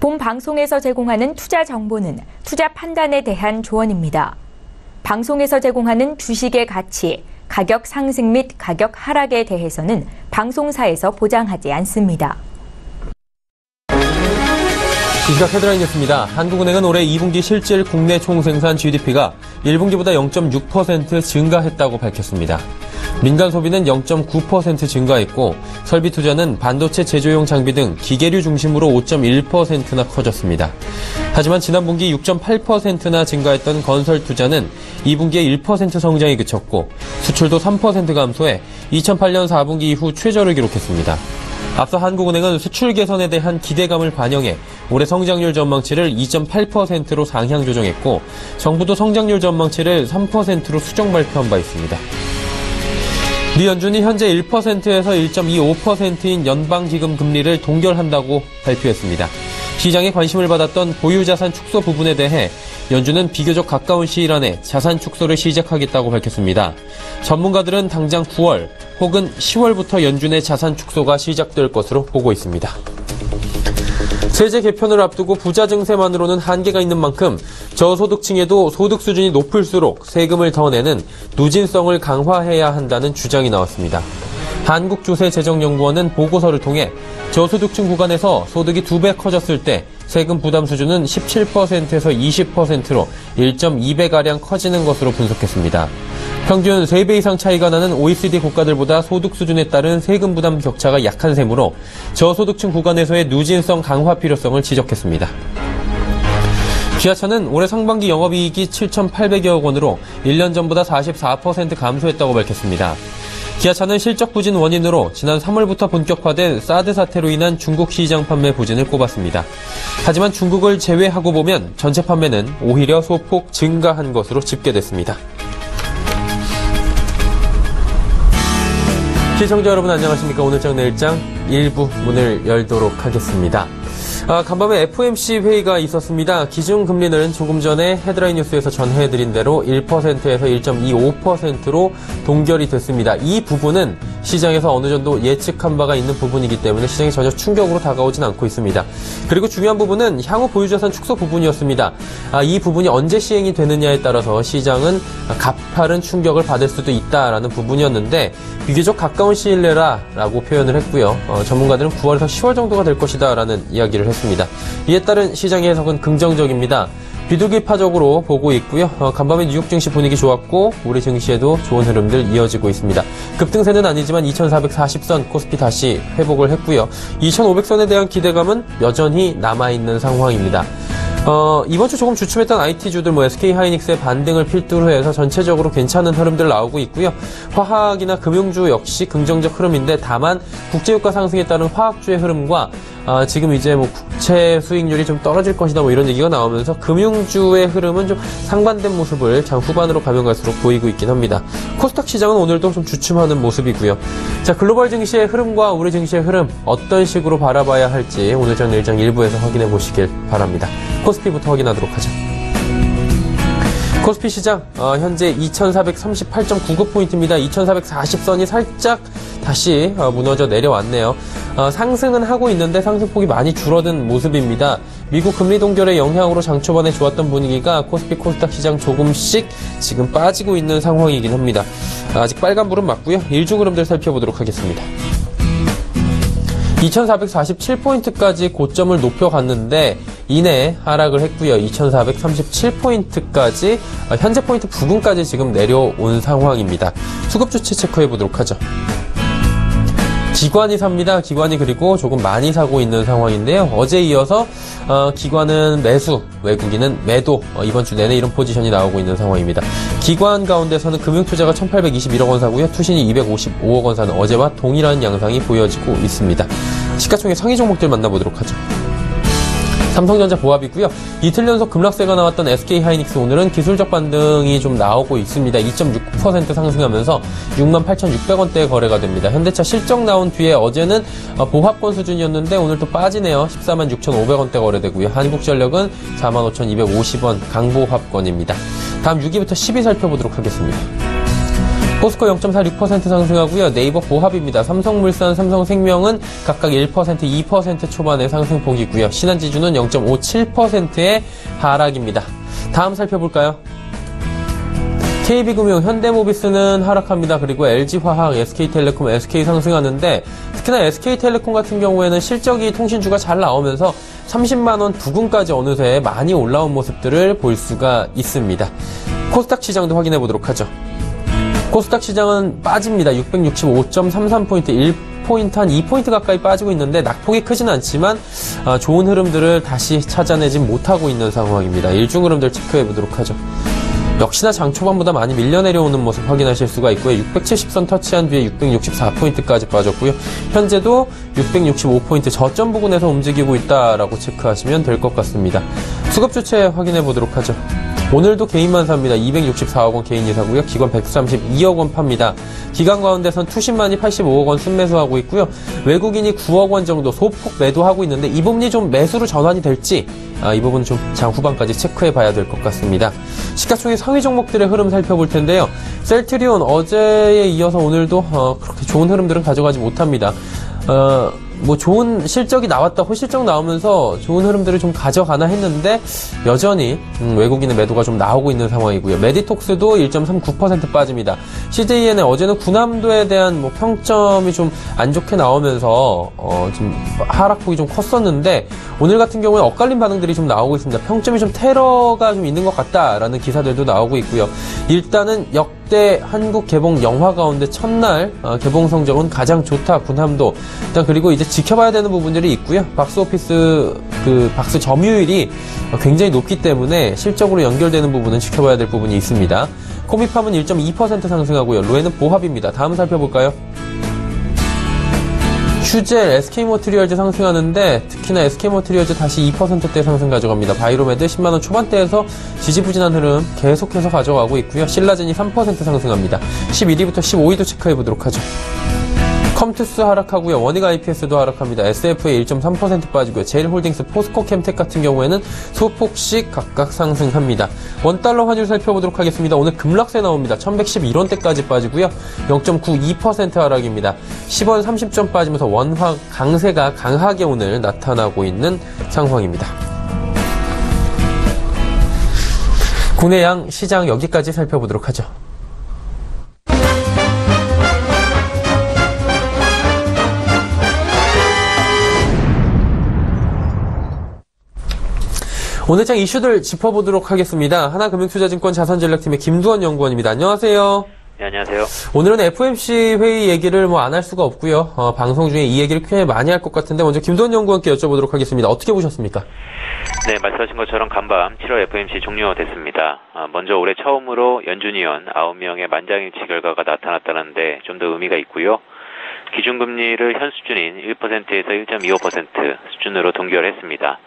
본 방송에서 제공하는 투자 정보는 투자 판단에 대한 조언입니다. 방송에서 제공하는 주식의 가치, 가격 상승 및 가격 하락에 대해서는 방송사에서 보장하지 않습니다. 이 시각 헤드라인 뉴스입니다. 한국은행은 올해 2분기 실질 국내 총생산 GDP가 1분기보다 0.6% 증가했다고 밝혔습니다. 민간 소비는 0.9% 증가했고 설비 투자는 반도체 제조용 장비 등 기계류 중심으로 5.1%나 커졌습니다. 하지만 지난 분기 6.8%나 증가했던 건설 투자는 2분기에 1% 성장이 그쳤고 수출도 3% 감소해 2008년 4분기 이후 최저를 기록했습니다. 앞서 한국은행은 수출 개선에 대한 기대감을 반영해 올해 성장률 전망치를 2.8%로 상향 조정했고 정부도 성장률 전망치를 3%로 수정 발표한 바 있습니다. 미 연준이 현재 1%에서 1.25%인 연방기금 금리를 동결한다고 발표했습니다. 시장에 관심을 받았던 보유자산 축소 부분에 대해 연준은 비교적 가까운 시일 안에 자산 축소를 시작하겠다고 밝혔습니다. 전문가들은 당장 9월 혹은 10월부터 연준의 자산 축소가 시작될 것으로 보고 있습니다. 세제 개편을 앞두고 부자 증세만으로는 한계가 있는 만큼 저소득층에도 소득 수준이 높을수록 세금을 더 내는 누진성을 강화해야 한다는 주장이 나왔습니다. 한국조세재정연구원은 보고서를 통해 저소득층 구간에서 소득이 2배 커졌을 때 세금 부담 수준은 17%에서 20%로 1.2배가량 커지는 것으로 분석했습니다. 평균 3배 이상 차이가 나는 OECD 국가들보다 소득 수준에 따른 세금 부담 격차가 약한 셈으로 저소득층 구간에서의 누진성 강화 필요성을 지적했습니다. 기아차는 올해 상반기 영업이익이 7,800여억 원으로 1년 전보다 44% 감소했다고 밝혔습니다. 기아차는 실적 부진 원인으로 지난 3월부터 본격화된 사드 사태로 인한 중국 시장 판매 부진을 꼽았습니다. 하지만 중국을 제외하고 보면 전체 판매는 오히려 소폭 증가한 것으로 집계됐습니다. 시청자 여러분 안녕하십니까. 오늘장 내일장 1부 문을 열도록 하겠습니다. 간밤에 FOMC 회의가 있었습니다. 기준금리는 조금 전에 헤드라인 뉴스에서 전해드린 대로 1%에서 1.25%로 동결이 됐습니다. 이 부분은 시장에서 어느 정도 예측한 바가 있는 부분이기 때문에 시장이 전혀 충격으로 다가오진 않고 있습니다. 그리고 중요한 부분은 향후 보유자산 축소 부분이었습니다. 이 부분이 언제 시행이 되느냐에 따라서 시장은 가파른 충격을 받을 수도 있다라는 부분이었는데 비교적 가까운 시일 내라라고 표현을 했고요. 전문가들은 9월에서 10월 정도가 될 것이다라는 이야기를 했습니다. 이에 따른 시장의 해석은 긍정적입니다. 비둘기파적으로 보고 있고요. 간밤에 뉴욕 증시 분위기 좋았고 우리 증시에도 좋은 흐름들 이어지고 있습니다. 급등세는 아니지만 2440선 코스피 다시 회복을 했고요. 2500선에 대한 기대감은 여전히 남아있는 상황입니다. 이번 주 조금 주춤했던 IT주들 SK하이닉스의 반등을 필두로 해서 전체적으로 괜찮은 흐름들 나오고 있고요. 화학이나 금융주 역시 긍정적 흐름인데 다만 국제유가 상승에 따른 화학주의 흐름과 지금 이제 국채 수익률이 좀 떨어질 것이다 이런 얘기가 나오면서 금융주의 흐름은 좀 상반된 모습을 장 후반으로 가면 갈수록 보이고 있긴 합니다. 코스닥 시장은 오늘도 좀 주춤하는 모습이고요. 자, 글로벌 증시의 흐름과 우리 증시의 흐름 어떤 식으로 바라봐야 할지 오늘장 내일장 1부에서 확인해 보시길 바랍니다. 코스피부터 확인하도록 하죠. 코스피 시장 현재 2438.99포인트입니다. 2440선이 살짝 다시 무너져 내려왔네요. 상승은 하고 있는데 상승폭이 많이 줄어든 모습입니다. 미국 금리 동결의 영향으로 장 초반에 좋았던 분위기가 코스피 코스닥 시장 조금씩 지금 빠지고 있는 상황이긴 합니다. 아직 빨간불은 맞고요. 일중 흐름들 살펴보도록 하겠습니다. 2447포인트까지 고점을 높여갔는데 이내 하락을 했고요. 2437포인트까지 현재 포인트 부근까지 지금 내려온 상황입니다. 수급 주체 체크해 보도록 하죠. 기관이 삽니다. 기관이 그리고 조금 많이 사고 있는 상황인데요. 어제 이어서 기관은 매수, 외국인은 매도, 이번 주 내내 이런 포지션이 나오고 있는 상황입니다. 기관 가운데서는 금융투자가 1821억 원 사고요. 투신이 255억 원 사는 어제와 동일한 양상이 보여지고 있습니다. 시가총액 상위 종목들 만나보도록 하죠. 삼성전자 보합이고요. 이틀 연속 급락세가 나왔던 SK하이닉스 오늘은 기술적 반등이 좀 나오고 있습니다. 2.6% 상승하면서 68,600원대에 거래가 됩니다. 현대차 실적 나온 뒤에 어제는 보합권 수준이었는데 오늘 또 빠지네요. 146,500원대 거래되고요. 한국전력은 45,250원 강보합권입니다. 다음 6위부터 10위 살펴보도록 하겠습니다. 포스코 0.46% 상승하고요. 네이버 보합입니다. 삼성물산, 삼성생명은 각각 1%, 2% 초반의 상승폭이고요. 신한지주는 0.57%의 하락입니다. 다음 살펴볼까요? KB금융, 현대모비스는 하락합니다. 그리고 LG화학, SK텔레콤, SK 상승하는데 특히나 SK텔레콤 같은 경우에는 실적이 통신주가 잘 나오면서 30만원 부근까지 어느새 많이 올라온 모습들을 볼 수가 있습니다. 코스닥 시장도 확인해 보도록 하죠. 코스닥 시장은 빠집니다. 665.33포인트, 1포인트 한 2포인트 가까이 빠지고 있는데 낙폭이 크진 않지만 좋은 흐름들을 다시 찾아내진 못하고 있는 상황입니다. 일중 흐름들 체크해 보도록 하죠. 역시나 장 초반보다 많이 밀려 내려오는 모습 확인하실 수가 있고요. 670선 터치한 뒤에 664포인트까지 빠졌고요. 현재도 665포인트 저점 부근에서 움직이고 있다라고 체크하시면 될 것 같습니다. 수급 주체 확인해 보도록 하죠. 오늘도 개인만 삽니다. 264억 원 개인이 사고요. 기관 132억 원 팝니다. 기관 가운데선 투신만이 85억 원 순매수하고 있고요. 외국인이 9억 원 정도 소폭 매도하고 있는데 이 부분이 좀 매수로 전환이 될지 이 부분 좀 장 후반까지 체크해 봐야 될 것 같습니다. 시가총액 상위 종목들의 흐름 살펴볼 텐데요. 셀트리온 어제에 이어서 오늘도 그렇게 좋은 흐름들은 가져가지 못합니다. 좋은 실적이 나왔다, 호실적 나오면서 좋은 흐름들을 좀 가져가나 했는데, 여전히, 외국인의 매도가 좀 나오고 있는 상황이고요. 메디톡스도 1.39% 빠집니다. CJN의 어제는 군함도에 대한 평점이 좀 안 좋게 나오면서, 좀 하락폭이 좀 컸었는데, 오늘 같은 경우에 엇갈린 반응들이 좀 나오고 있습니다. 평점이 좀 테러가 좀 있는 것 같다라는 기사들도 나오고 있고요. 일단은 역대 한국 개봉 영화 가운데 첫날 개봉 성적은 가장 좋다, 군함도. 일단 그리고 이제 지켜봐야 되는 부분들이 있고요. 박스오피스 박스 점유율이 굉장히 높기 때문에 실적으로 연결되는 부분은 지켜봐야 될 부분이 있습니다. 코미팜은 1.2% 상승하고요. 로에는 보합입니다. 다음 살펴볼까요? 슈젤, SK모트리얼즈 상승하는데 특히나 SK모트리얼즈 다시 2%대 상승 가져갑니다. 바이로메드 10만원 초반대에서 지지부진한 흐름 계속해서 가져가고 있고요. 신라젠이 3% 상승합니다. 11위부터 15위도 체크해보도록 하죠. 컴투스 하락하고요. 원익 IPS도 하락합니다. SFA 1.3% 빠지고요. 제일홀딩스, 포스코 캠텍 같은 경우에는 소폭씩 각각 상승합니다. 원달러 환율 살펴보도록 하겠습니다. 오늘 급락세 나옵니다. 1111원대까지 빠지고요. 0.92% 하락입니다. 10원 30점 빠지면서 원화 강세가 강하게 오늘 나타나고 있는 상황입니다. 국내 양 시장 여기까지 살펴보도록 하죠. 오늘 장 이슈들 짚어보도록 하겠습니다. 하나금융투자증권 자산전략팀의 김두원 연구원입니다. 안녕하세요. 네, 안녕하세요. 오늘은 FOMC 회의 얘기를 안 할 수가 없고요. 방송 중에 이 얘기를 꽤 많이 할 것 같은데 먼저 김두원 연구원께 여쭤보도록 하겠습니다. 어떻게 보셨습니까? 네, 말씀하신 것처럼 간밤 7월 FOMC 종료됐습니다. 먼저 올해 처음으로 연준위원 9명의 만장일치 결과가 나타났다는데 좀 더 의미가 있고요. 기준금리를 현 수준인 1%에서 1.25% 수준으로 동결했습니다.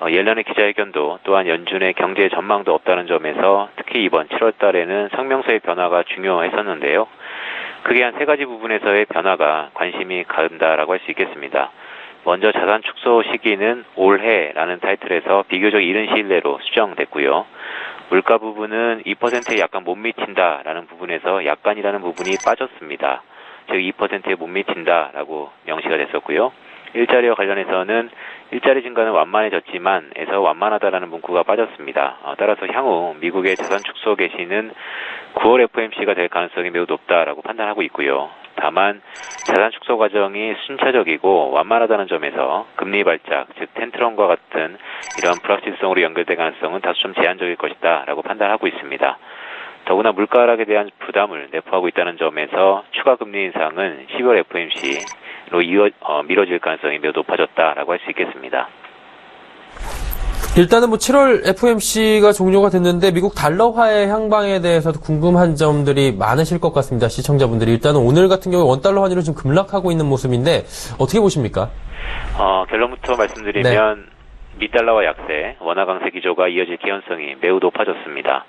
옐런의 기자회견도 또한 연준의 경제 전망도 없다는 점에서 특히 이번 7월 달에는 성명서의 변화가 중요했었는데요. 크게 한 세 가지 부분에서의 변화가 관심이 간다라고 할 수 있겠습니다. 먼저 자산 축소 시기는 올해라는 타이틀에서 비교적 이른 시일 내로 수정됐고요. 물가 부분은 2%에 약간 못 미친다라는 부분에서 약간이라는 부분이 빠졌습니다. 즉 2%에 못 미친다라고 명시가 됐었고요. 일자리와 관련해서는 일자리 증가는 완만해졌지만 에서 완만하다라는 문구가 빠졌습니다. 따라서 향후 미국의 자산 축소 개시는 9월 FOMC가 될 가능성이 매우 높다라고 판단하고 있고요. 다만 자산 축소 과정이 순차적이고 완만하다는 점에서 금리 발작, 즉 텐트럼과 같은 이런 불확실성으로 연결될 가능성은 다소 좀 제한적일 것이다 라고 판단하고 있습니다. 더구나 물가 하락에 대한 부담을 내포하고 있다는 점에서 추가 금리 인상은 12월 FOMC로 미뤄질 가능성이 매우 높아졌다라고 할 수 있겠습니다. 일단은 7월 FOMC가 종료가 됐는데 미국 달러화의 향방에 대해서도 궁금한 점들이 많으실 것 같습니다. 시청자분들이. 일단은 오늘 같은 경우에 원달러 환율은 좀 급락하고 있는 모습인데 어떻게 보십니까? 결론부터 말씀드리면 네. 미달러와 약세, 원화 강세 기조가 이어질 개연성이 매우 높아졌습니다.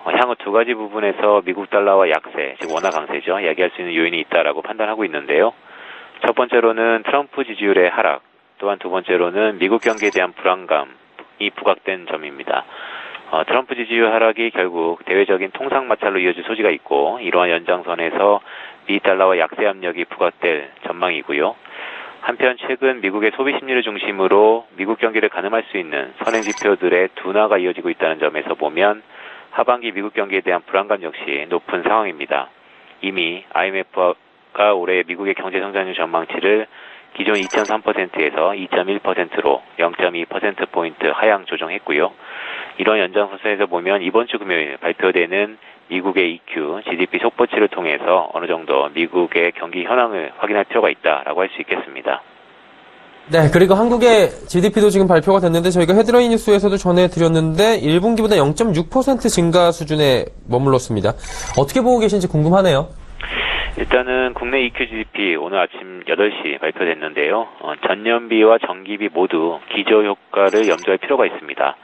향후 두 가지 부분에서 미국 달러와 약세, 즉 원화 강세죠. 야기할 수 있는 요인이 있다라고 판단하고 있는데요. 첫 번째로는 트럼프 지지율의 하락, 또한 두 번째로는 미국 경기에 대한 불안감이 부각된 점입니다. 트럼프 지지율 하락이 결국 대외적인 통상 마찰로 이어질 소지가 있고 이러한 연장선에서 미 달러와 약세 압력이 부각될 전망이고요. 한편 최근 미국의 소비 심리를 중심으로 미국 경기를 가늠할 수 있는 선행 지표들의 둔화가 이어지고 있다는 점에서 보면 하반기 미국 경기에 대한 불안감 역시 높은 상황입니다. 이미 IMF가 올해 미국의 경제 성장률 전망치를 기존 2.3%에서 2.1%로 0.2%포인트 하향 조정했고요. 이런 연장선에서 보면 이번 주 금요일 발표되는 미국의 EQ, GDP 속보치를 통해서 어느 정도 미국의 경기 현황을 확인할 필요가 있다라고 할 수 있겠습니다. 네, 그리고 한국의 GDP도 지금 발표가 됐는데 저희가 헤드라인 뉴스에서도 전해드렸는데 1분기보다 0.6% 증가 수준에 머물렀습니다. 어떻게 보고 계신지 궁금하네요. 일단은 국내 EQ GDP 오늘 아침 8시 발표됐는데요. 전년비와 정기비 모두 기저효과를 염두할 필요가 있습니다.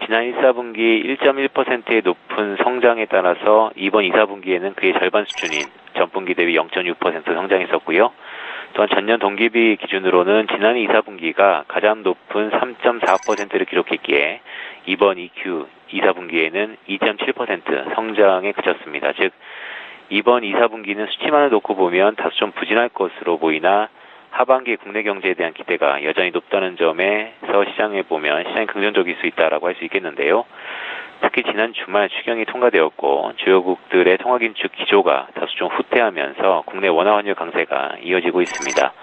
지난 1, 4분기 1.1%의 높은 성장에 따라서 이번 2, 4분기에는 그의 절반 수준인 전분기 대비 0.6% 성장했었고요. 또한 전년 동기비 기준으로는 지난 2, 4분기가 가장 높은 3.4%를 기록했기에 이번 EQ 2, 4분기에는 2.7% 성장에 그쳤습니다. 즉 이번 2, 4분기는 수치만을 놓고 보면 다소 좀 부진할 것으로 보이나 하반기 국내 경제에 대한 기대가 여전히 높다는 점에서 시장이 긍정적일 수 있다라고 할 수 있겠는데요. 특히 지난 주말 추경이 통과되었고 주요국들의 통화긴축 기조가 다소 좀 후퇴하면서 국내 원화 환율 강세가 이어지고 있습니다.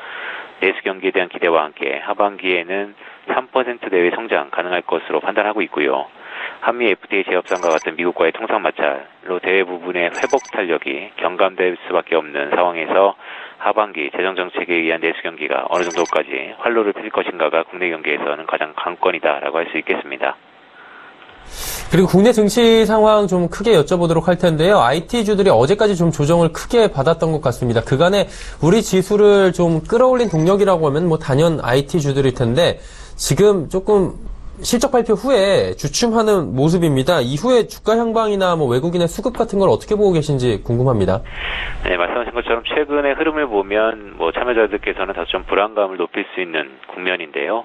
내수 경기에 대한 기대와 함께 하반기에는 3% 내외 성장 가능할 것으로 판단하고 있고요. 한미 FTA 재협상과 같은 미국과의 통상 마찰로 대외 부분의 회복 탄력이 경감될 수밖에 없는 상황에서 하반기 재정 정책에 의한 내수 경기가 어느 정도까지 활로를 펼 것인가가 국내 경기에서는 가장 관건이다라고 할 수 있겠습니다. 그리고 국내 증시 상황 좀 크게 여쭤보도록 할 텐데요. IT주들이 어제까지 좀 조정을 크게 받았던 것 같습니다. 그간에 우리 지수를 좀 끌어올린 동력이라고 하면 단연 IT주들일 텐데 지금 조금 실적 발표 후에 주춤하는 모습입니다. 이후에 주가 향방이나 외국인의 수급 같은 걸 어떻게 보고 계신지 궁금합니다. 네, 말씀하신 것처럼 최근의 흐름을 보면 참여자들께서는 다소 좀 불안감을 높일 수 있는 국면인데요.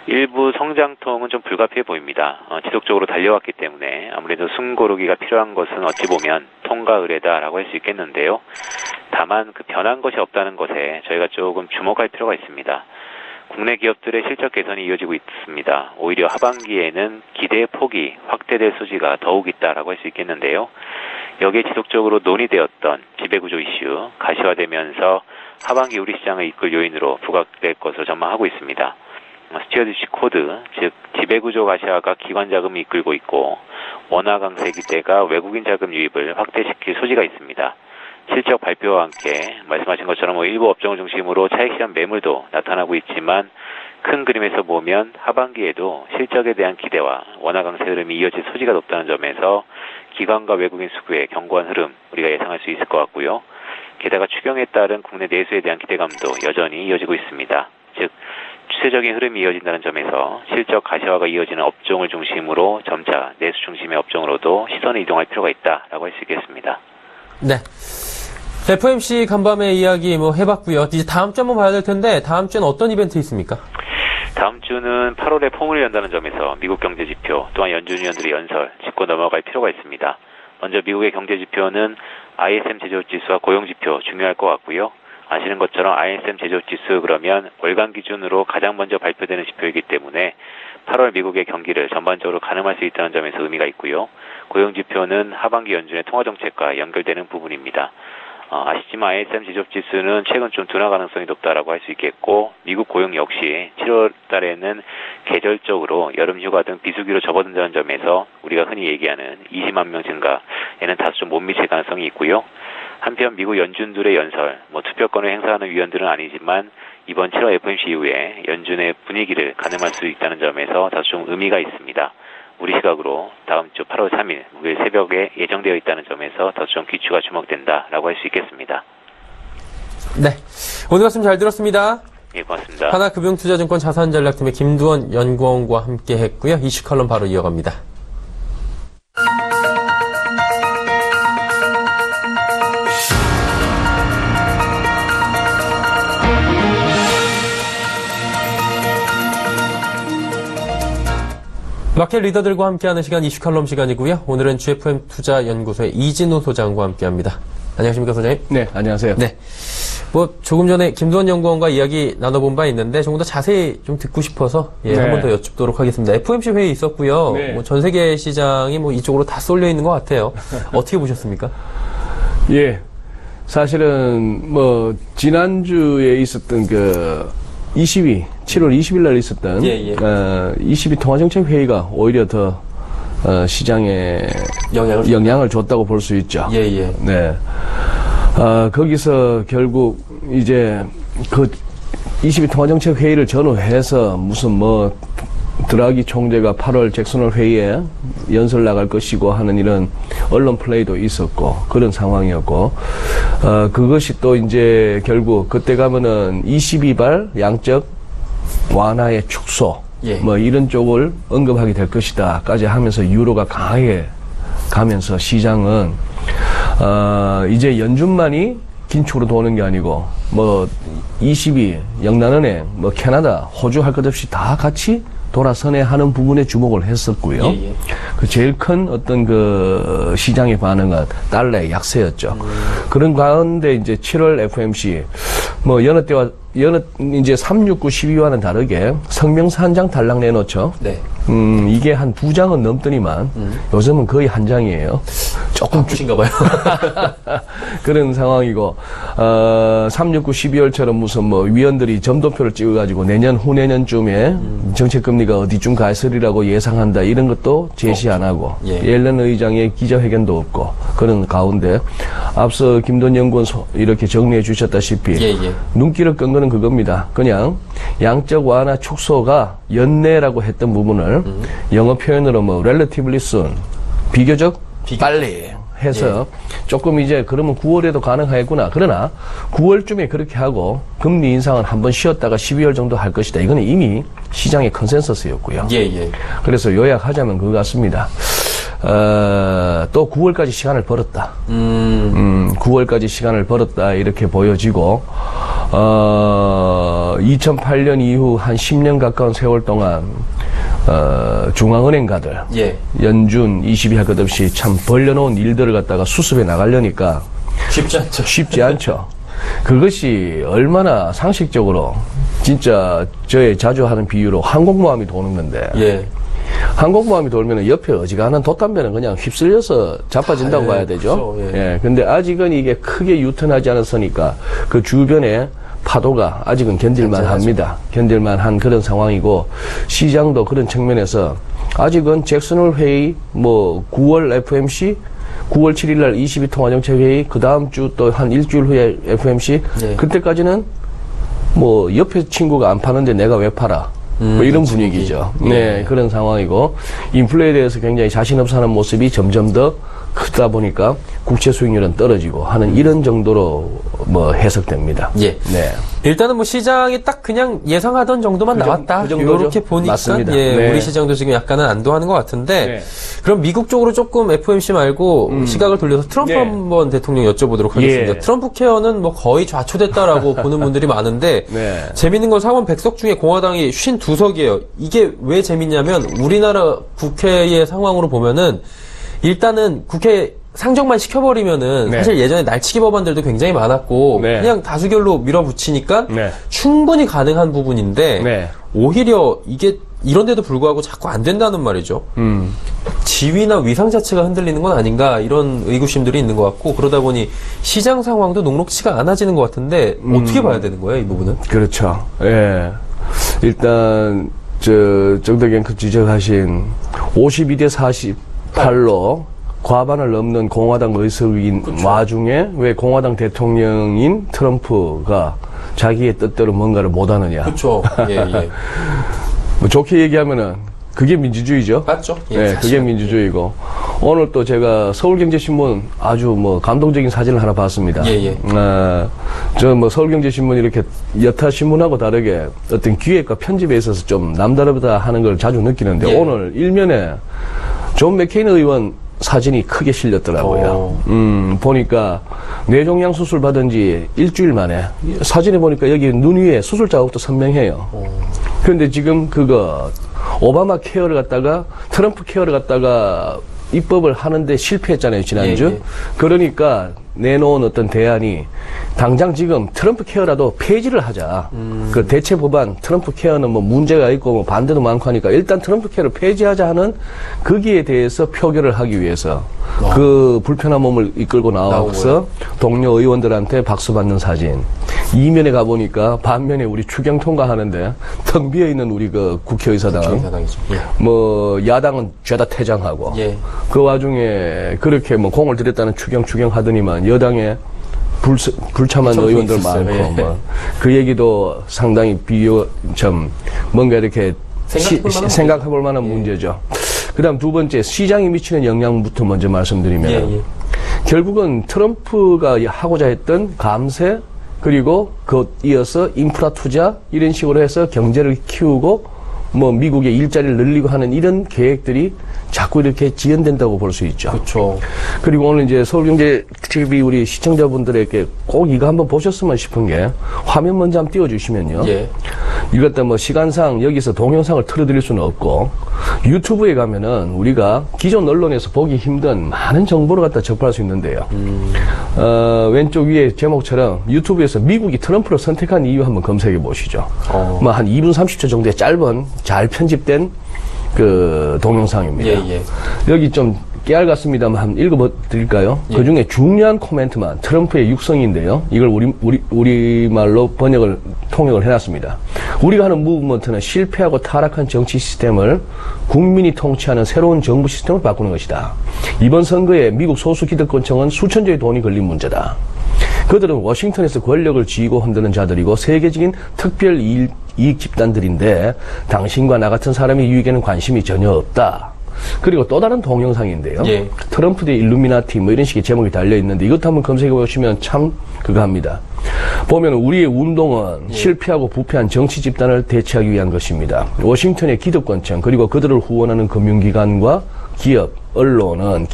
일부 성장통은 좀 불가피해 보입니다. 지속적으로 달려왔기 때문에 아무래도 숨고르기가 필요한 것은 어찌 보면 통과 의례다라고 할 수 있겠는데요. 다만 그 변한 것이 없다는 것에 저희가 조금 주목할 필요가 있습니다. 국내 기업들의 실적 개선이 이어지고 있습니다. 오히려 하반기에는 기대의 폭이 확대될 소지가 더욱 있다라고 할 수 있겠는데요. 여기에 지속적으로 논의되었던 지배구조 이슈 가시화되면서 하반기 우리 시장을 이끌 요인으로 부각될 것으로 전망하고 있습니다. 스튜어드십 코드, 즉 지배구조 가시화가 기관 자금을 이끌고 있고 원화 강세 기대가 외국인 자금 유입을 확대시킬 소지가 있습니다. 실적 발표와 함께 말씀하신 것처럼 일부 업종을 중심으로 차익실현 매물도 나타나고 있지만 큰 그림에서 보면 하반기에도 실적에 대한 기대와 원화 강세 흐름이 이어질 소지가 높다는 점에서 기관과 외국인 수급의 견고한 흐름 우리가 예상할 수 있을 것 같고요. 게다가 추경에 따른 국내 내수에 대한 기대감도 여전히 이어지고 있습니다. 즉 추세적인 흐름이 이어진다는 점에서 실적 가시화가 이어지는 업종을 중심으로 점차 내수 중심의 업종으로도 시선을 이동할 필요가 있다라고 할 수 있겠습니다. 네. FOMC 간밤의 이야기 해봤고요. 이제 다음 주 한번 봐야 될 텐데 다음 주엔 어떤 이벤트 있습니까? 다음 주는 8월에 폼을 연다는 점에서 미국 경제 지표 또한 연준 위원들의 연설 짚고 넘어갈 필요가 있습니다. 먼저 미국의 경제 지표는 ISM 제조업 지수와 고용 지표 중요할 것 같고요. 아시는 것처럼 ISM 제조업 지수 그러면 월간 기준으로 가장 먼저 발표되는 지표이기 때문에 8월 미국의 경기를 전반적으로 가늠할 수 있다는 점에서 의미가 있고요. 고용 지표는 하반기 연준의 통화 정책과 연결되는 부분입니다. 아시지만 ISM 제조업 지수는 최근 좀 둔화 가능성이 높다라고 할 수 있겠고 미국 고용 역시 7월 달에는 계절적으로 여름 휴가 등 비수기로 접어든다는 점에서 우리가 흔히 얘기하는 20만 명 증가에는 다소 좀 못 미칠 가능성이 있고요. 한편 미국 연준들의 연설, 투표권을 행사하는 위원들은 아니지만 이번 7월 FOMC 이후에 연준의 분위기를 가늠할 수 있다는 점에서 다소 좀 의미가 있습니다. 우리 시각으로 다음 주 8월 3일 목요일 새벽에 예정되어 있다는 점에서 다소 좀 귀추가 주목된다라고 할 수 있겠습니다. 네, 오늘 말씀 잘 들었습니다. 예, 고맙습니다. 하나금융투자증권 자산전략팀의 김두원 연구원과 함께했고요. 이슈 칼럼 바로 이어갑니다. 마켓 리더들과 함께하는 시간 이슈 칼럼 시간이고요. 오늘은 GFM 투자연구소의 이진우 소장과 함께합니다. 안녕하십니까, 소장님? 네, 안녕하세요. 네. 조금 전에 김두원 연구원과 이야기 나눠본 바 있는데 조금 더 자세히 좀 듣고 싶어서 네. 한 번 더 여쭙도록 하겠습니다. FOMC 회의 있었고요. 네. 전 세계 시장이 이쪽으로 다 쏠려 있는 것 같아요. 어떻게 보셨습니까? 예. 사실은 지난주에 있었던 7월 20일 날 있었던 22 통화정책 회의가 오히려 더 시장에 영향을 줬다고 볼 수 있죠. 네. 거기서 결국 이제 22 통화정책 회의를 전후해서 무슨 드라기 총재가 8월 잭슨홀 회의에 연설 나갈 것이고 하는 이런 언론 플레이도 있었고 그런 상황이었고 그것이 또 이제 결국 그때 가면은 22발 양적 완화의 축소 이런 쪽을 언급하게 될 것이다까지 하면서 유로가 강하게 가면서 시장은 이제 연준만이 긴축으로 도는 게 아니고 22 영란은행 캐나다 호주 할 것 없이 다 같이 돌아서네 하는 부분에 주목을 했었고요. 그 제일 큰 어떤 시장의 반응은 달러의 약세였죠. 그런 가운데 이제 7월 FOMC 여느 때와 이제 369, 12와는 다르게 성명서 한 장 달랑 내놓죠. 네. 이게 한 2장은 넘더니만 요즘은 거의 한 장이에요. 조금 바쁘신가 봐요. 그런 상황이고 369, 12월처럼 무슨 위원들이 점도표를 찍어가지고 내년 후내년쯤에 정책금리가 어디쯤 갔으리라고 예상한다 이런 것도 제시 안 하고 옐런 의장의 기자회견도 없고 그런 가운데 앞서 김돈 연구원 이렇게 정리해 주셨다시피 눈길을 끈 거는 그겁니다. 그냥 양적 완화 축소가 연내라고 했던 부분을 영어 표현으로 relatively soon 비교적 빨리 해서 조금 이제 그러면 9월에도 가능하겠구나. 그러나 9월쯤에 그렇게 하고 금리 인상은 한번 쉬었다가 12월 정도 할 것이다. 이거는 이미 시장의 컨센서스였고요. 그래서 요약하자면 그거 같습니다. 또 9월까지 시간을 벌었다. 9월까지 시간을 벌었다. 이렇게 보여지고, 2008년 이후 한 10년 가까운 세월 동안, 중앙은행가들, 연준 22 할 것 없이 참 벌려놓은 일들을 갖다가 수습해 나가려니까 쉽지 않죠. 그것이 얼마나 상식적으로 진짜 저의 자주 하는 비유로 항공모함이 도는 건데, 항공모함이 돌면 옆에 어지간한 돛담배는 그냥 휩쓸려서 자빠진다고 봐야 되죠. 근데 아직은 이게 크게 유턴하지 않았으니까 그 주변에 파도가 아직은 견딜만 합니다. 견딜만 한 그런 상황이고 시장도 그런 측면에서 아직은 잭슨홀 회의 9월 FOMC 9월 7일 날 22 통화정책 회의 그 다음 주 또 한 일주일 후에 FOMC 그때까지는 옆에 친구가 안 파는데 내가 왜 팔아? 이런 분위기죠. 그런 상황이고 인플레에 대해서 굉장히 자신 없어 하는 모습이 점점 더 크다 보니까 국채 수익률은 떨어지고 하는 이런 정도로 해석됩니다. 일단은 시장이 딱 그냥 예상하던 정도만 나왔다. 이렇게 보니까 맞습니다. 우리 시장도 지금 약간은 안도하는 것 같은데 그럼 미국 쪽으로 조금 FOMC 말고 시각을 돌려서 트럼프 한번 대통령 여쭤보도록 하겠습니다. 트럼프 케어는 거의 좌초됐다라고 보는 분들이 많은데 재밌는 건 상원 100석 중에 공화당이 52석이에요. 이게 왜 재밌냐면 우리나라 국회의 상황으로 보면은 일단은 국회 상정만 시켜버리면은 사실 예전에 날치기 법안들도 굉장히 많았고 그냥 다수결로 밀어붙이니까 충분히 가능한 부분인데 오히려 이게 이런데도 불구하고 자꾸 안 된다는 말이죠. 지위나 위상 자체가 흔들리는 건 아닌가 이런 의구심들이 있는 것 같고 그러다 보니 시장 상황도 녹록치가 않아지는 것 같은데 어떻게 봐야 되는 거예요, 이 부분은? 그렇죠. 일단 정덕앵커 지적하신 52대 48로 과반을 넘는 공화당 의석인 와중에 왜 공화당 대통령인 트럼프가 자기의 뜻대로 뭔가를 못하느냐. 그렇죠. 좋게 얘기하면은 그게 민주주의죠. 맞죠. 그게 민주주의고. 오늘 또 제가 서울경제신문 아주 감동적인 사진을 하나 봤습니다. 서울경제신문 이렇게 여타 신문하고 다르게 어떤 기획과 편집에 있어서 좀 남다르다 하는 걸 자주 느끼는데 오늘 일면에 존 맥케인 의원 사진이 크게 실렸더라고요. 보니까 뇌종양 수술 받은 지 일주일 만에 사진에 보니까 여기 눈 위에 수술 자국도 선명해요. 그런데 지금 그거 오바마 케어를 갖다가 트럼프 케어를 갖다가 입법을 하는데 실패했잖아요, 지난주. 예. 그러니까 내놓은 어떤 대안이 당장 지금 트럼프 케어라도 폐지를 하자. 그 대체 법안 트럼프 케어는 뭐 문제가 있고 뭐 반대도 많고 하니까 일단 트럼프 케어를 폐지하자 하는 거기에 대해서 표결을 하기 위해서 그 불편한 몸을 이끌고 나와서 동료 의원들한테 박수 받는 사진. 이면에 가보니까 반면에 우리 추경 통과하는데 텅 비어있는 우리 그 국회의사당. 예. 뭐 야당은 죄다 퇴장하고 예. 그 와중에 그렇게 뭐 공을 들였다는 추경 하더니만 여당에 불참한 의원들 많고 예. 뭐 그 얘기도 상당히 뭔가 이렇게 생각해볼 만한 문제죠. 그다음 두 번째 시장이 미치는 영향부터 먼저 말씀드리면 결국은 트럼프가 하고자 했던 감세 그리고 그 이어서 인프라 투자 이런 식으로 해서 경제를 키우고 뭐 미국의 일자리를 늘리고 하는 이런 계획들이 자꾸 이렇게 지연된다고 볼 수 있죠. 그렇죠. 그리고 오늘 이제 서울경제TV 우리 시청자분들에게 꼭 이거 한번 보셨으면 싶은 게 화면 먼저 한번 띄워주시면요. 예. 이것 때문에 뭐 시간상 여기서 동영상을 틀어드릴 수는 없고 유튜브에 가면은 우리가 기존 언론에서 보기 힘든 많은 정보를 갖다 접할 수 있는데요. 왼쪽 위에 제목처럼 유튜브에서 미국이 트럼프를 선택한 이유 한번 검색해 보시죠. 뭐 한 2분 30초 정도의 짧은 잘 편집된 그 동영상입니다. 예. 여기 좀 깨알 같습니다만 한번 읽어드릴까요? 예. 그 중에 중요한 코멘트만 트럼프의 육성인데요. 이걸 우리말로 통역을 해놨습니다. 우리가 하는 무브먼트는 실패하고 타락한 정치 시스템을 국민이 통치하는 새로운 정부 시스템을 바꾸는 것이다. 이번 선거에 미국 소수 기득권층은 수천조의 돈이 걸린 문제다. 그들은 워싱턴에서 권력을 쥐고 흔드는 자들이고 세계적인 특별 이익 집단들인데 당신과 나 같은 사람의 유익에는 관심이 전혀 없다. 그리고 또 다른 동영상인데요. 예. 트럼프 대 일루미나티 뭐 이런 식의 제목이 달려있는데 이것도 한번 검색해 보시면 참 그거 합니다. 보면 우리의 운동은 실패하고 부패한 정치 집단을 대체하기 위한 것입니다. 워싱턴의 기득권층 그리고 그들을 후원하는 금융기관과 기업 언론은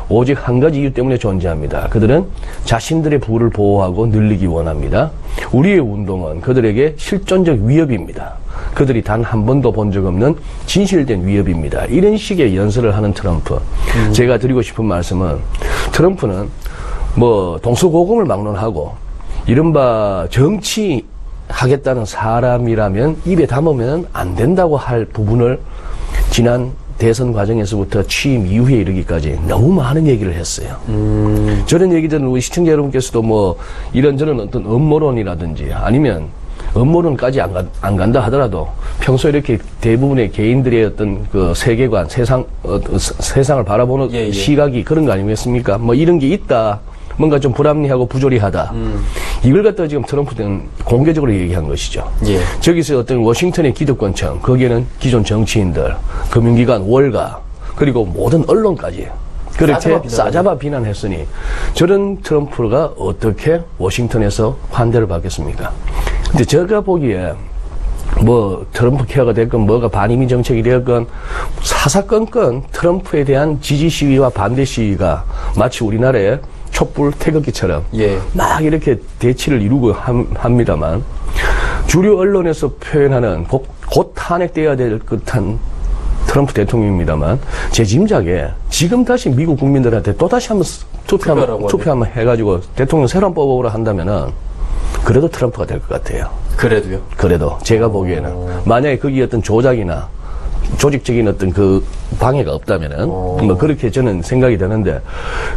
오직 한 가지 이유 때문에 존재합니다. 그들은 자신들의 부를 보호하고 늘리기 원합니다. 우리의 운동은 그들에게 실존적 위협입니다. 그들이 단 한 번도 본 적 없는 진실된 위협입니다. 이런 식의 연설을 하는 트럼프. 제가 드리고 싶은 말씀은 트럼프는 뭐 동서고금을 막론하고 이른바 정치하겠다는 사람이라면 입에 담으면 안 된다고 할 부분을 지난 대선 과정에서부터 취임 이후에 이르기까지 너무 많은 얘기를 했어요. 저런 얘기들은 우리 시청자 여러분께서도 뭐 이런저런 어떤 음모론이라든지 아니면 음모론까지 안 간다 하더라도 평소에 이렇게 대부분의 개인들의 어떤 그 세계관, 세상을 바라보는 시각이 그런 거 아니겠습니까? 뭐 이런 게 있다. 뭔가 좀 불합리하고 부조리하다. 이걸 갖다가 지금 트럼프는 공개적으로 얘기한 것이죠. 예. 저기서 어떤 워싱턴의 기득권층, 거기에는 기존 정치인들, 금융기관, 월가, 그리고 모든 언론까지 그렇게 싸잡아 비난했으니 저런 트럼프가 어떻게 워싱턴에서 환대를 받겠습니까? 근데 제가 보기에 뭐 트럼프 케어가 됐건 뭐가 반이민 정책이 되었건 사사건건 트럼프에 대한 지지 시위와 반대 시위가 마치 우리나라의 촛불 태극기처럼 막 이렇게 대치를 이루고 합니다만 주류 언론에서 표현하는 곧 탄핵돼야 될 듯한 트럼프 대통령입니다만 제 짐작에 지금 다시 미국 국민들한테 또다시 한번 투표 한번 해가지고 대통령 새로 뽑아보라 한다면은 그래도 트럼프가 될 것 같아요. 그래도요? 그래도 제가 보기에는 만약에 거기 어떤 조작이나 조직적인 어떤 그 방해가 없다면은 뭐 그렇게 저는 생각이 되는데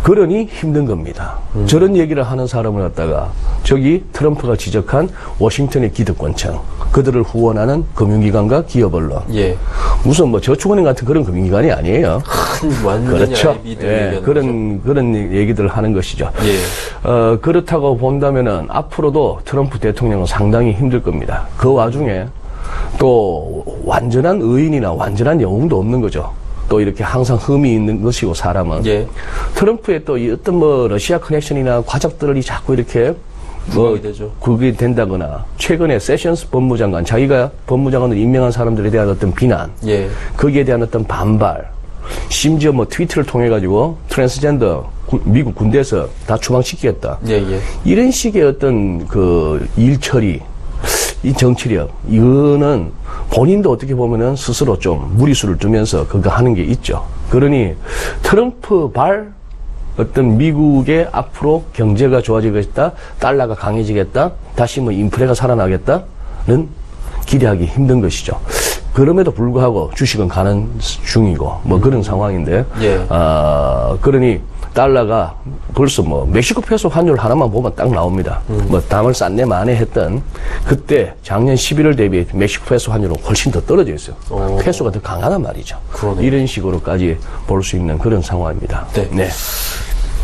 그러니 힘든 겁니다. 저런 얘기를 하는 사람을 갖다가 저기 트럼프가 지적한 워싱턴의 기득권층 그들을 후원하는 금융기관과 기업 언론 무슨 뭐 저축은행 같은 그런 금융기관이 아니에요. 그렇죠. 그런 얘기들을 하는 것이죠. 그렇다고 본다면은 앞으로도 트럼프 대통령은 상당히 힘들 겁니다. 그 와중에 또 완전한 의인이나 완전한 영웅도 없는 거죠. 또 이렇게 항상 흠이 있는 것이고 사람은 트럼프의 또 어떤 뭐 러시아 커넥션이나 과적들이 자꾸 이렇게 그게 된다거나 최근에 세션스 법무장관 자기가 법무장관을 임명한 사람들에 대한 어떤 비난 거기에 대한 어떤 반발 심지어 뭐 트위터를 통해 가지고 트랜스젠더 미국 군대에서 다 추방시키겠다 이런 식의 어떤 그 일처리 이 정치력, 이거는 본인도 어떻게 보면은 스스로 좀 무리수를 두면서 그거 하는 게 있죠. 그러니 트럼프 어떤 미국의 앞으로 경제가 좋아지겠다, 달러가 강해지겠다, 다시 뭐 인플레가 살아나겠다는 기대하기 힘든 것이죠. 그럼에도 불구하고 주식은 가는 중이고 뭐 그런 상황인데, 예. 그러니 달러가 벌써 뭐 멕시코 페소 환율 하나만 보면 딱 나옵니다. 뭐 담을 쌌네 마네 했던 그때 작년 11월 대비 멕시코 페소 환율은 훨씬 더 떨어져 있어요. 페소가 더 강하단 말이죠. 그러네요. 이런 식으로까지 볼 수 있는 그런 상황입니다. 네.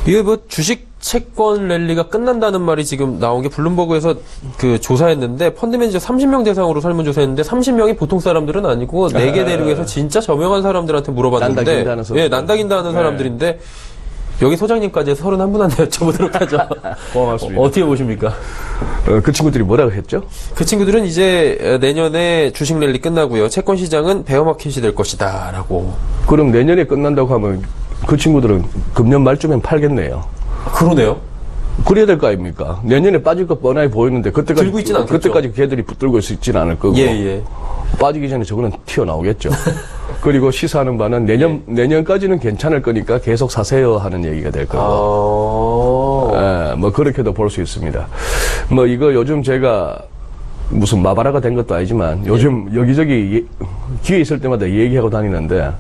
이게 뭐 주식 채권 랠리가 끝난다는 말이 지금 나온 게 블룸버그에서 그 조사했는데 펀드 매니저 30명 대상으로 설문조사했는데 30명이 보통 사람들은 아니고 4개 대륙에서 진짜 저명한 사람들한테 물어봤는데 난다긴다 하는 사람들인데 여기 소장님까지 31분한테 여쭤보도록 하죠. 고맙습니다. 어떻게 보십니까? 그 친구들이 뭐라고 했죠? 그 친구들은 이제 내년에 주식 랠리 끝나고요. 채권 시장은 베어마켓이 될 것이다 라고. 그럼 내년에 끝난다고 하면 그 친구들은 금년 말쯤엔 팔겠네요. 그러네요. 그래야 될 거 아닙니까? 내년에 빠질 거 뻔하게 보이는데 그때까지 들고 있진 않겠죠. 그때까지 걔들이 붙들고 있지는 않을 거고. 예. 빠지기 전에 저거는 튀어나오겠죠. 그리고 시사하는 바는 내년까지는 괜찮을 거니까 계속 사세요 하는 얘기가 될 거고. 뭐 그렇게도 볼 수 있습니다. 뭐 이거 요즘 제가 무슨 마바라가 된 것도 아니지만 요즘 여기저기 기회 있을 때마다 얘기하고 다니는데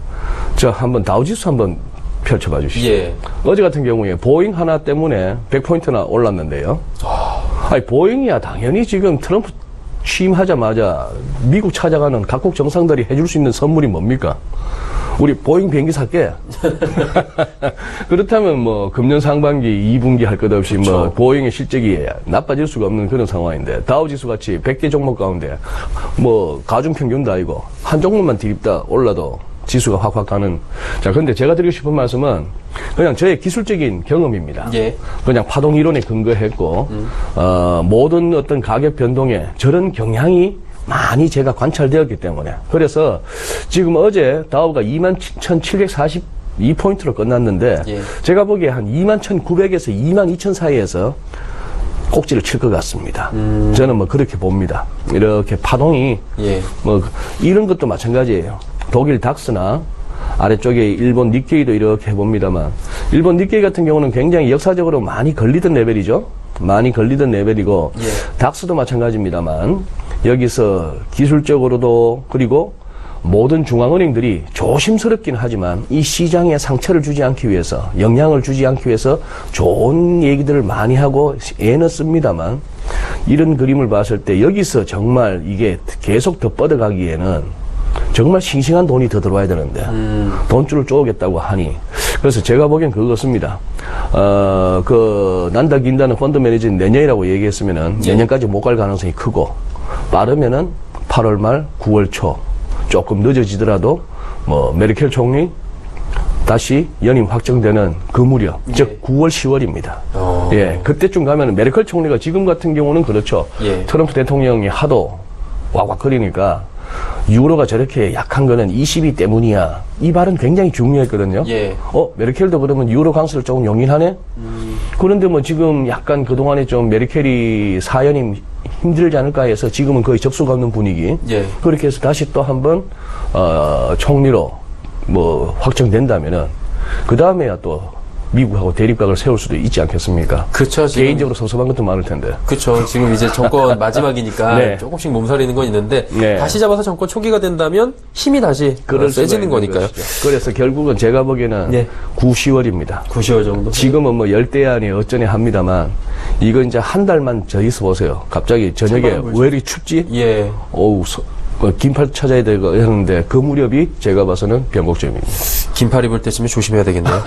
저 한번 다우지수 한번 펼쳐봐 주시죠. 예. 어제 같은 경우에 보잉 하나 때문에 100포인트나 올랐는데요. 아니 보잉이야 당연히 지금 트럼프 취임하자마자 미국 찾아가는 각국 정상들이 해줄 수 있는 선물이 뭡니까? 우리 보잉 비행기 살게. 그렇다면 뭐 금년 상반기 2분기 할 것 없이 그렇죠. 뭐 보잉의 실적이 나빠질 수가 없는 그런 상황인데 다우지수 같이 100개 종목 가운데 뭐 가중 평균도 아니고 한 종목만 디립다 올라도 지수가 확확 가는. 자, 근데 제가 드리고 싶은 말씀은 그냥 저의 기술적인 경험입니다. 예. 그냥 파동 이론에 근거했고, 모든 어떤 가격 변동에 저런 경향이 많이 제가 관찰되었기 때문에. 그래서 지금 어제 다우가 21,742포인트로 끝났는데, 예. 제가 보기에 한 21,900에서 22,000 사이에서 꼭지를 칠 것 같습니다. 저는 뭐 그렇게 봅니다. 이렇게 파동이, 뭐 이런 것도 마찬가지예요. 독일 닥스나 아래쪽에 일본 니케이도 이렇게 해봅니다만 일본 니케이 같은 경우는 굉장히 역사적으로 많이 걸리던 레벨이죠. 많이 걸리던 레벨이고 닥스도 마찬가지입니다만 여기서 기술적으로도 그리고 모든 중앙은행들이 조심스럽긴 하지만 이 시장에 상처를 주지 않기 위해서 영향을 주지 않기 위해서 좋은 얘기들을 많이 하고 애는 씁니다만 이런 그림을 봤을 때 여기서 정말 이게 계속 더 뻗어가기에는 정말 싱싱한 돈이 더 들어와야 되는데 돈줄을 쪼개겠다고 하니 그래서 제가 보기엔 그것입니다. 그 난다 긴다는 펀드 매니저 내년이라고 얘기했으면은 내년까지 못 갈 가능성이 크고 빠르면은 8월 말 9월 초 조금 늦어지더라도 뭐 메르켈 총리 다시 연임 확정되는 그 무렵 즉 9월 10월입니다. 예, 그때쯤 가면은 메르켈 총리가 지금 같은 경우는 그렇죠. 트럼프 대통령이 하도 왁왁거리니까 유로가 저렇게 약한 거는 22 때문이야. 이 발은 굉장히 중요했거든요. 메르켈도 그러면 유로 강세를 조금 용인하네? 그런데 뭐 지금 약간 그동안에 좀 메르켈이 사연임 힘들지 않을까 해서 지금은 거의 접수가 없는 분위기. 그렇게 해서 다시 또 한번, 총리로 뭐 확정된다면은, 그 다음에야 또 미국하고 대립각을 세울 수도 있지 않겠습니까? 그렇죠. 개인적으로 섭섭한 것도 많을 텐데. 그렇죠. 지금 이제 정권 마지막이니까 조금씩 몸살이는 건 있는데 다시 잡아서 정권 초기가 된다면 힘이 다시 세지는 거니까요. 것이죠. 그래서 결국은 제가 보기에는 9, 10월입니다. 9, 10월 정도. 지금은 뭐 열대 아니 어쩌네 합니다만 이거 이제 한 달만 저 있어 보세요. 갑자기 저녁에 왜 이렇게 춥지? 어우, 긴팔 찾아야 되고 하는데 그 무렵이 제가 봐서는 변곡점입니다. 긴팔 입을 때쯤에 조심해야 되겠네요.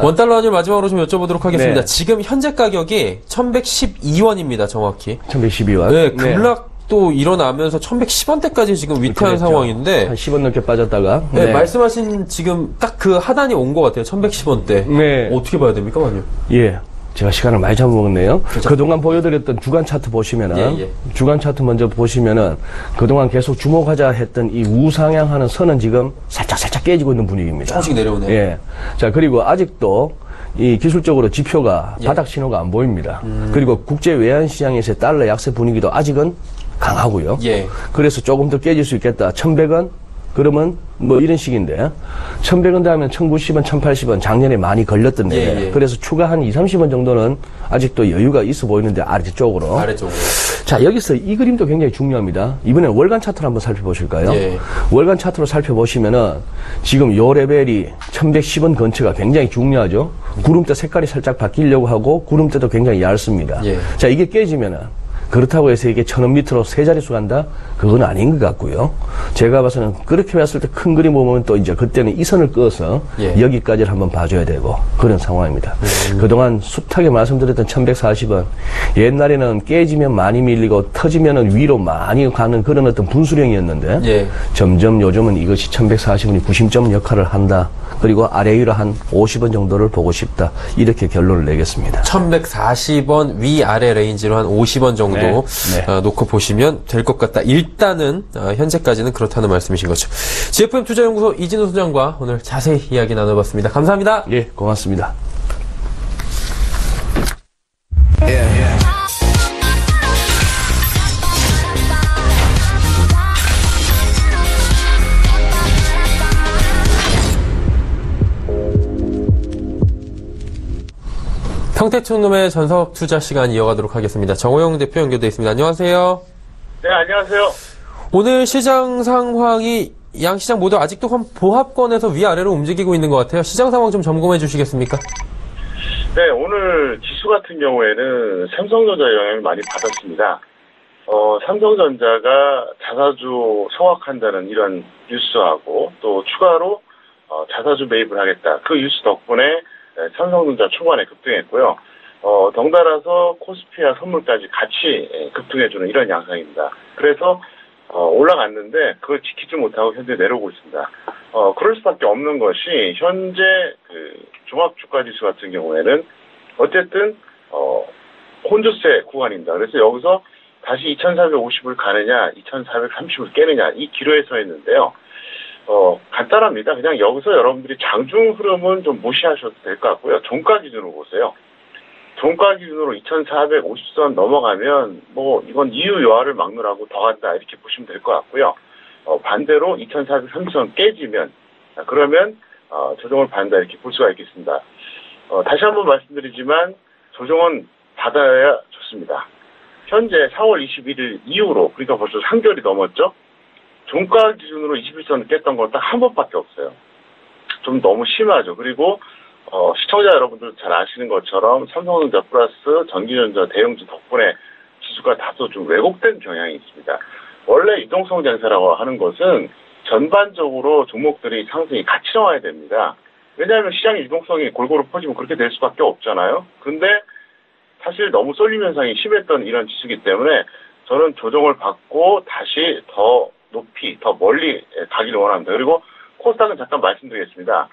원달러 환율 마지막으로 좀 여쭤보도록 하겠습니다. 지금 현재 가격이 1112원입니다. 정확히. 1112원. 네, 급락도 일어나면서 1110원대까지 지금 위태한 상황인데 한 10원 넘게 빠졌다가 말씀하신 지금 딱 그 하단이 온 것 같아요. 1110원대. 어떻게 봐야 됩니까, 환율? 제가 시간을 많이 잡아먹었네요. 그동안 보여드렸던 주간 차트 보시면은, 주간 차트 먼저 보시면은, 그동안 계속 주목하자 했던 이 우상향하는 선은 지금 살짝 깨지고 있는 분위기입니다. 조금씩 내려오네요. 자, 그리고 아직도 이 기술적으로 지표가 바닥 신호가 안 보입니다. 그리고 국제 외환 시장에서의 달러 약세 분위기도 아직은 강하고요. 예. 그래서 조금 더 깨질 수 있겠다. 1,100원? 그러면 뭐 이런 식인데 1,100원대 하면 1,090원, 1,080원 작년에 많이 걸렸던데 그래서 추가 한 2, 30원 정도는 아직도 여유가 있어 보이는데 아래쪽으로. 자, 여기서 이 그림도 굉장히 중요합니다. 이번엔 월간 차트를 한번 살펴보실까요? 예. 월간 차트로 살펴보시면은 지금 요 레벨이 1,110원 근처가 굉장히 중요하죠. 구름대 색깔이 살짝 바뀌려고 하고 구름대도 굉장히 얇습니다. 예. 자, 이게 깨지면은 그렇다고 해서 이게 1,000원 밑으로 세 자릿수 간다? 그건 아닌 것 같고요. 제가 봐서는 그렇게 봤을 때 큰 그림 보면 또 이제 그때는 이 선을 그어서 여기까지를 한번 봐줘야 되고 그런 상황입니다. 그동안 숱하게 말씀드렸던 1,140원. 옛날에는 깨지면 많이 밀리고 터지면은 위로 많이 가는 그런 어떤 분수령이었는데 점점 요즘은 이것이 1,140원이 구심점 역할을 한다. 그리고 아래 위로 한 50원 정도를 보고 싶다. 이렇게 결론을 내겠습니다. 1,140원 위아래 레인지로 한 50원 정도 놓고 보시면 될 것 같다. 일단은 현재까지는 그렇다는 말씀이신 거죠. GFM 투자연구소 이진우 소장과 오늘 자세히 이야기 나눠봤습니다. 감사합니다. 예, 고맙습니다. 평택촌놈의 전석 투자 시간 이어가도록 하겠습니다. 정호영 대표 연결되어 있습니다. 안녕하세요. 네, 안녕하세요. 오늘 시장 상황이 양시장 모두 아직도 보합권에서 위아래로 움직이고 있는 것 같아요. 시장 상황 좀 점검해 주시겠습니까? 네, 오늘 지수 같은 경우에는 삼성전자 영향을 많이 받았습니다. 삼성전자가 자사주 소각한다는 이런 뉴스하고 또 추가로 자사주 매입을 하겠다. 그 뉴스 덕분에 삼성전자 초반에 급등했고요. 덩달아서 코스피와 선물까지 같이 급등해주는 이런 양상입니다. 그래서 올라갔는데 그걸 지키지 못하고 현재 내려오고 있습니다. 그럴 수밖에 없는 것이 현재 그 종합주가지수 같은 경우에는 어쨌든 혼조세 구간입니다. 그래서 여기서 다시 2,450을 가느냐, 2,430을 깨느냐 이 기로에 서 있는데요. 간단합니다. 그냥 여기서 여러분들이 장중 흐름은 좀 무시하셔도 될 것 같고요. 종가 기준으로 보세요. 종가 기준으로 2,450선 넘어가면 뭐 이건 이유 요하를 막느라고 더 간다 이렇게 보시면 될 것 같고요. 반대로 2,430선 깨지면 그러면 조정을 받는다 이렇게 볼 수가 있겠습니다. 다시 한번 말씀드리지만 조정은 받아야 좋습니다. 현재 4월 21일 이후로 그러니까 벌써 3개월이 넘었죠. 종가 기준으로 21선을 깼던 건 딱 한 번밖에 없어요. 좀 너무 심하죠. 그리고 시청자 여러분들 잘 아시는 것처럼 삼성전자 플러스 전기전자 대형주 덕분에 지수가 다소 좀 왜곡된 경향이 있습니다. 원래 유동성 장세라고 하는 것은 전반적으로 종목들이 상승이 같이 나와야 됩니다. 왜냐하면 시장의 유동성이 골고루 퍼지면 그렇게 될 수밖에 없잖아요. 근데 사실 너무 쏠림 현상이 심했던 이런 지수이기 때문에 저는 조정을 받고 다시 더 높이, 더 멀리 가기를 원합니다. 그리고 코스닥은 잠깐 말씀드리겠습니다.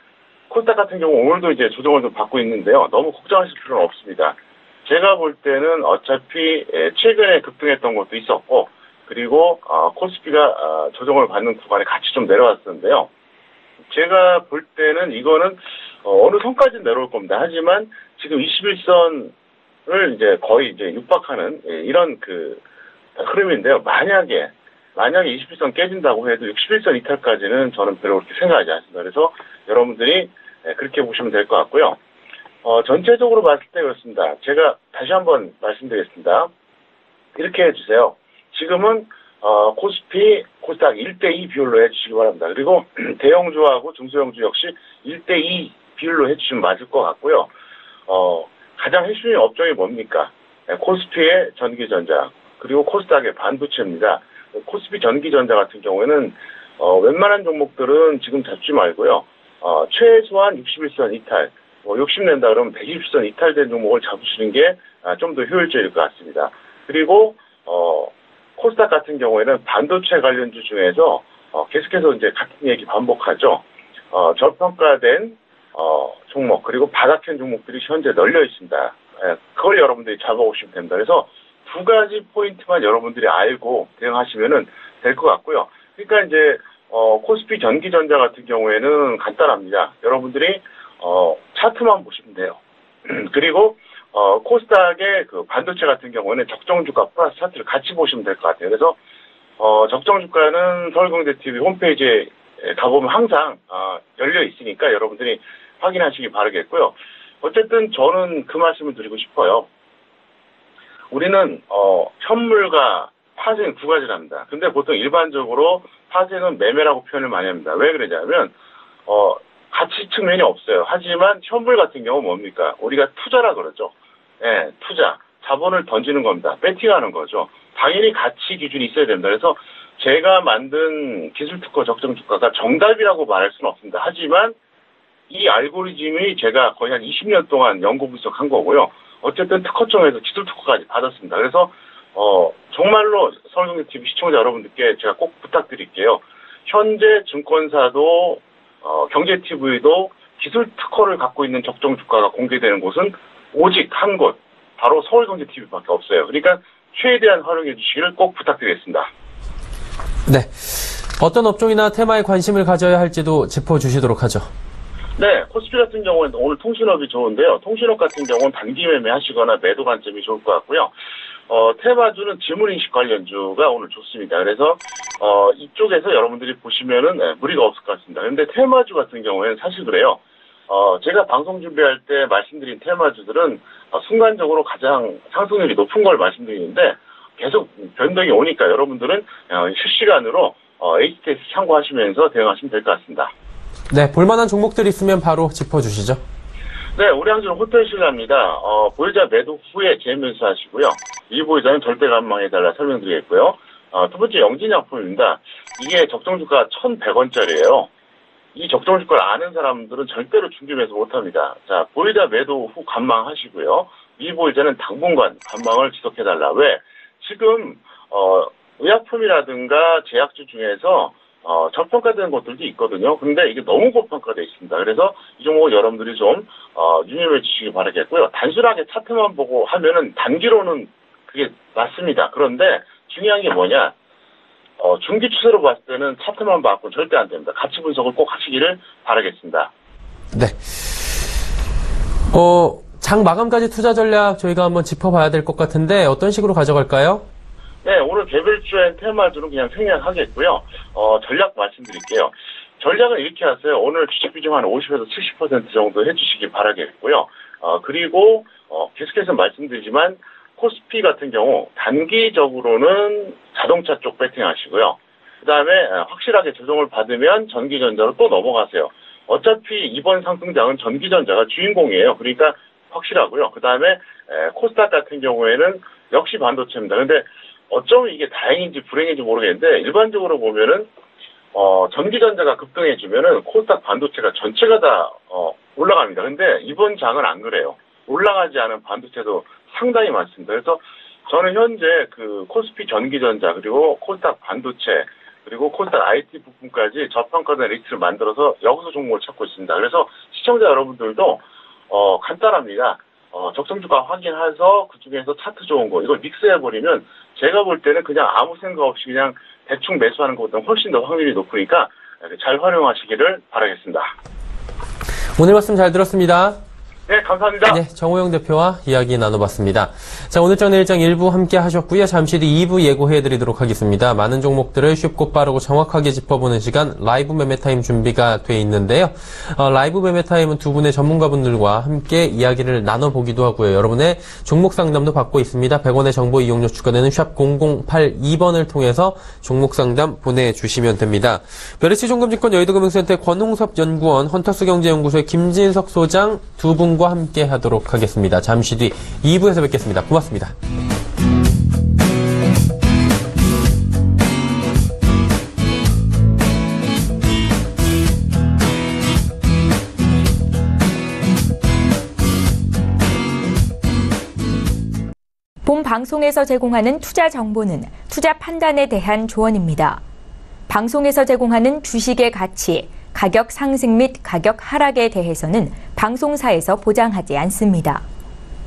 코스닥 같은 경우 오늘도 이제 조정을 좀 받고 있는데요. 너무 걱정하실 필요는 없습니다. 제가 볼 때는 어차피 최근에 급등했던 것도 있었고, 그리고 코스피가 조정을 받는 구간에 같이 좀 내려왔었는데요. 제가 볼 때는 이거는 어느 선까지는 내려올 겁니다. 하지만 지금 21선을 이제 거의 이제 육박하는 이런 그 흐름인데요. 만약에 21선 깨진다고 해도 61선 이탈까지는 저는 별로 그렇게 생각하지 않습니다. 그래서 여러분들이 그렇게 보시면 될 것 같고요. 전체적으로 봤을 때 그렇습니다. 제가 다시 한번 말씀드리겠습니다. 이렇게 해주세요. 지금은 코스피, 코스닥 1대2 비율로 해주시기 바랍니다. 그리고 대형주하고 중소형주 역시 1대2 비율로 해주시면 맞을 것 같고요. 가장 핵심적인 업종이 뭡니까? 코스피의 전기전자, 그리고 코스닥의 반도체입니다. 코스피 전기전자 같은 경우에는 웬만한 종목들은 지금 잡지 말고요. 최소한 61선 이탈, 욕심낸다 그러면 120선 이탈된 종목을 잡으시는 게 좀 더 효율적일 것 같습니다. 그리고 코스닥 같은 경우에는 반도체 관련주 중에서 계속해서 이제 같은 얘기 반복하죠. 저평가된 종목 그리고 바닥현 종목들이 현재 널려 있습니다. 그걸 여러분들이 잡아오시면 됩니다. 그래서 두 가지 포인트만 여러분들이 알고 대응하시면은 될 것 같고요. 그러니까 이제 코스피 전기전자 같은 경우에는 간단합니다. 여러분들이 차트만 보시면 돼요. 그리고 코스닥의 그 반도체 같은 경우는 적정 주가 플러스 차트를 같이 보시면 될 것 같아요. 그래서 적정 주가는 서울경제TV 홈페이지에 가보면 항상 열려 있으니까 여러분들이 확인하시기 바라겠고요. 어쨌든 저는 그 말씀을 드리고 싶어요. 우리는 현물과 파생 두 가지를 합니다. 근데 보통 일반적으로 파생은 매매라고 표현을 많이 합니다. 왜 그러냐면 가치 측면이 없어요. 하지만 현물 같은 경우 뭡니까? 우리가 투자라 그러죠. 네, 투자. 자본을 던지는 겁니다. 배팅하는 거죠. 당연히 가치 기준이 있어야 됩니다. 그래서 제가 만든 기술특허 적정 주가가 정답이라고 말할 수는 없습니다. 하지만 이 알고리즘이 제가 거의 한 20년 동안 연구 분석한 거고요. 어쨌든 특허청에서 기술특허까지 받았습니다. 그래서 정말로 서울경제TV 시청자 여러분들께 제가 꼭 부탁드릴게요. 현재 증권사도 경제TV도 기술특허를 갖고 있는 적정 주가가 공개되는 곳은 오직 한 곳, 바로 서울경제TV밖에 없어요. 그러니까 최대한 활용해 주시기를 꼭 부탁드리겠습니다. 네. 어떤 업종이나 테마에 관심을 가져야 할지도 짚어주시도록 하죠. 네, 코스피 같은 경우는 오늘 통신업이 좋은데요. 통신업 같은 경우는 단기 매매하시거나 매도 관점이 좋을 것 같고요. 테마주는 지문인식 관련주가 오늘 좋습니다. 그래서 이쪽에서 여러분들이 보시면은 무리가 없을 것 같습니다. 그런데 테마주 같은 경우에는 사실 그래요. 제가 방송 준비할 때 말씀드린 테마주들은 순간적으로 가장 상승률이 높은 걸 말씀드리는데 계속 변동이 오니까 여러분들은 실시간으로 HTS 참고하시면서 대응하시면 될 것 같습니다. 네, 볼만한 종목들 있으면 바로 짚어주시죠. 네, 우량주는 호텔 신라입니다. 보유자 매도 후에 재매수하시고요. 이 보유자는 절대 감망해달라 설명드리겠고요. 두 번째 영진약품입니다. 이게 적정주가 1,100원짜리예요. 이 적정주가를 아는 사람들은 절대로 중개매수 못합니다. 자, 보유자 매도 후 감망하시고요. 이 보유자는 당분간 감망을 지속해달라. 왜? 지금 의약품이라든가 제약주 중에서 저평가되는 것들도 있거든요. 근데 이게 너무 고평가되어 있습니다. 그래서 이 종목 여러분들이 좀 유념해 주시기 바라겠고요. 단순하게 차트만 보고 하면은 단기로는 그게 맞습니다. 그런데 중요한 게 뭐냐? 중기 추세로 봤을 때는 차트만 봐서는 절대 안 됩니다. 가치 분석을 꼭 하시기를 바라겠습니다. 네. 장 마감까지 투자 전략 저희가 한번 짚어봐야 될 것 같은데 어떤 식으로 가져갈까요? 네, 오늘 개별주엔 테마주는 그냥 생략하겠고요. 전략 말씀드릴게요. 전략은 이렇게 하세요. 오늘 주식 비중 한 50에서 70% 정도 해주시기 바라겠고요. 그리고 계속해서 말씀드리지만 코스피 같은 경우 단기적으로는 자동차 쪽 배팅하시고요. 그 다음에 확실하게 조정을 받으면 전기전자로 또 넘어가세요. 어차피 이번 상승장은 전기전자가 주인공이에요. 그러니까 확실하고요. 그 다음에 코스닥 같은 경우에는 역시 반도체입니다. 근데 어쩌면 이게 다행인지 불행인지 모르겠는데 일반적으로 보면은 전기전자가 급등해주면은 코스닥 반도체가 전체가 다 올라갑니다. 근데 이번 장은 안 그래요. 올라가지 않은 반도체도 상당히 많습니다. 그래서 저는 현재 그 코스피 전기전자 그리고 코스닥 반도체 그리고 코스닥 IT 부품까지 저평가된 리스트를 만들어서 여기서 종목을 찾고 있습니다. 그래서 시청자 여러분들도 간단합니다. 적정주가 확인해서 그중에서 차트 좋은 거 이걸 믹스해버리면 제가 볼 때는 그냥 아무 생각 없이 그냥 대충 매수하는 것보다 훨씬 더 확률이 높으니까 잘 활용하시기를 바라겠습니다. 오늘 말씀 잘 들었습니다. 네, 감사합니다. 네, 정호영 대표와 이야기 나눠봤습니다. 자, 오늘장 내일장 1부 함께 하셨고요. 잠시 뒤 2부 예고해드리도록 하겠습니다. 많은 종목들을 쉽고 빠르고 정확하게 짚어보는 시간 라이브 매매타임 준비가 돼 있는데요. 라이브 매매타임은 두 분의 전문가분들과 함께 이야기를 나눠보기도 하고요. 여러분의 종목 상담도 받고 있습니다. 100원의 정보 이용료 추가되는 샵 0082번을 통해서 종목 상담 보내주시면 됩니다. 메리츠종금증권 여의도금융센터의 권홍섭 연구원, 헌터스 경제연구소의 김진석 소장 두 분과 함께 하도록 하겠습니다. 잠시 뒤 2부에서 뵙겠습니다. 고맙습니다. 본 방송에서 제공하는 투자 정보는 투자 판단에 대한 조언입니다. 방송에서 제공하는 주식의 가치, 가격 상승 및 가격 하락에 대해서는 방송사에서 보장하지 않습니다.